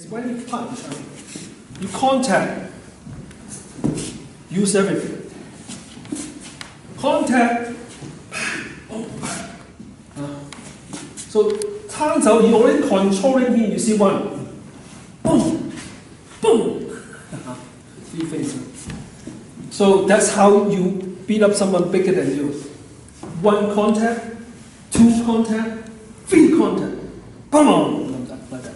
When you punch, you contact, use everything. Contact, so 撐手 you already controlling him, you see one, boom, boom, three things. So that's how you beat up someone bigger than you. One contact, two contact, three contact, boom, like that.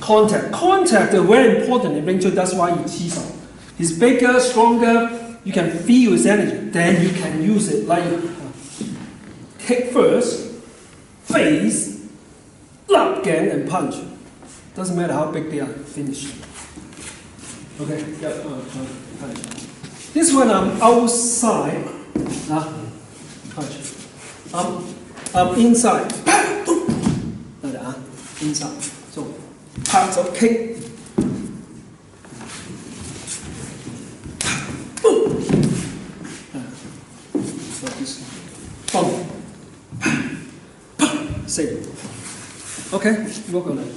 Contact is very important in Wing Chun, that's why you tease him. He's bigger, stronger, you can feel his energy, then you can use it like kick first, face, lap again and punch. Doesn't matter how big they are, finish. Okay, yeah, punch. This one I'm outside, punch. I'm inside, inside. So, parts of kick. So this, boom, same. Okay, work on it.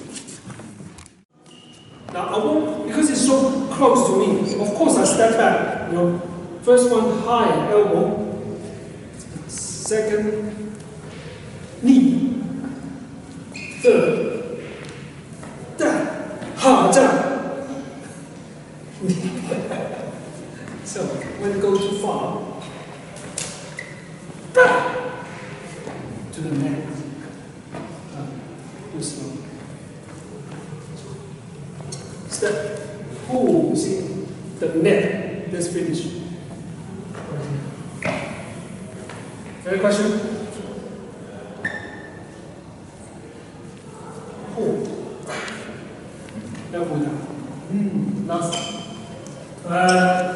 Now I won't, because it's so close to me. Of course, I step back. You know, first one high elbow, second knee, third. So when you go too far, to the neck, too slow. Step, oh, see the neck. Let's finish. Any question? Oh. Last.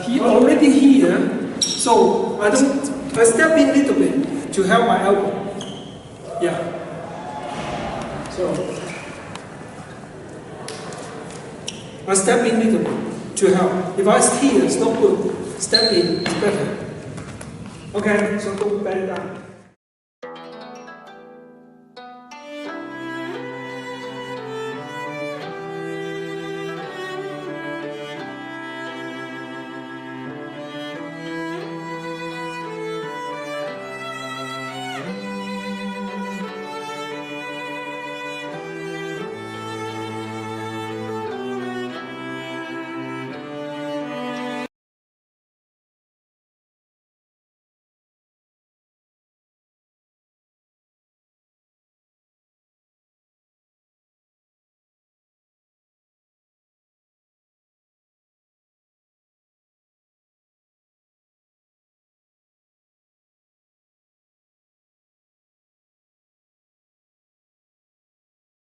He already here, so I step in a little bit to help my elbow. Yeah. So I step in a little bit to help. If I stay here, it's not good. Step in, it's better. Okay, so go back down.